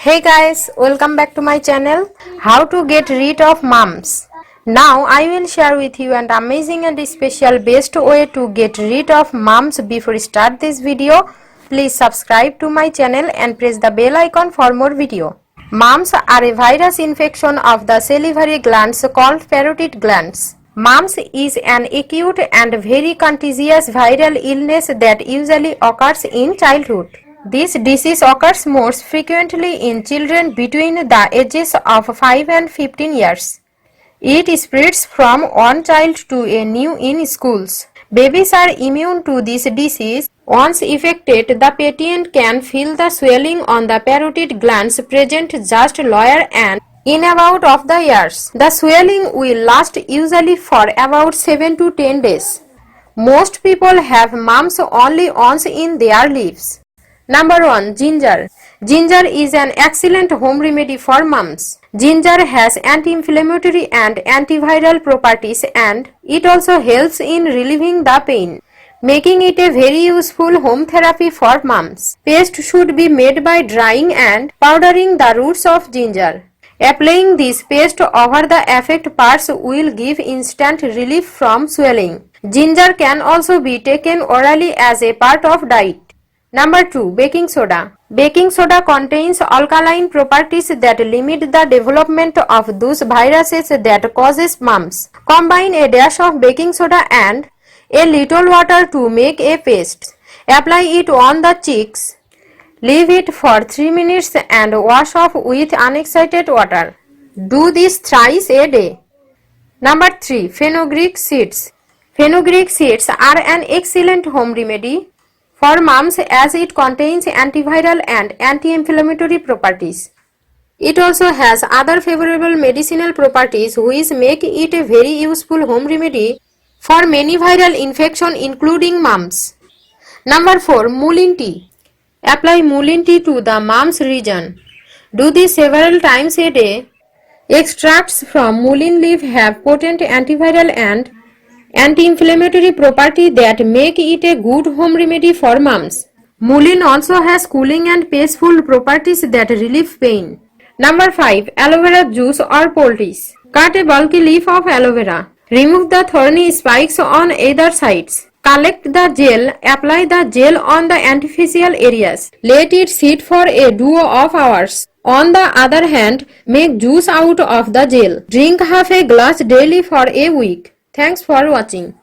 Hey guys, welcome back to my channel, How to Get Rid of Mumps. Now I will share with you an amazing and special best way to get rid of mumps. Before start this video, please subscribe to my channel and press the bell icon for more video. Mumps are a virus infection of the salivary glands called parotid glands. Mumps is an acute and very contagious viral illness that usually occurs in childhood. This disease occurs most frequently in children between the ages of 5 and 15 years. It spreads from one child to a new in schools. Babies are immune to this disease. Once affected, the patient can feel the swelling on the parotid glands present just lower and in about of the ears. The swelling will last usually for about 7 to 10 days. Most people have mumps only once in their lives. Number 1. Ginger. Ginger is an excellent home remedy for mumps. Ginger has anti-inflammatory and antiviral properties and it also helps in relieving the pain, making it a very useful home therapy for mumps. Paste should be made by drying and powdering the roots of ginger. Applying this paste over the affected parts will give instant relief from swelling. Ginger can also be taken orally as a part of diet. Number 2. Baking soda. Baking soda contains alkaline properties that limit the development of those viruses that causes mumps. Combine a dash of baking soda and a little water to make a paste. Apply it on the cheeks. Leave it for 3 minutes and wash off with unexcited water. Do this thrice a day. Number 3. Fenugreek Seeds. Fenugreek seeds are an excellent home remedy for mumps as it contains antiviral and anti-inflammatory properties. It also has other favorable medicinal properties which make it a very useful home remedy for many viral infections including mumps. Number 4. Mullein tea. Apply mullein tea to the mumps region. Do this several times a day. Extracts from mullein leaf have potent antiviral and anti-inflammatory property that make it a good home remedy for mumps. Mullein also has cooling and peaceful properties that relieve pain. Number 5. Aloe vera juice or poultice. Cut a bulky leaf of aloe vera. Remove the thorny spikes on either sides. Collect the gel. Apply the gel on the antiphysial areas. Let it sit for a duo of hours. On the other hand, make juice out of the gel. Drink half a glass daily for a week. Thanks for watching.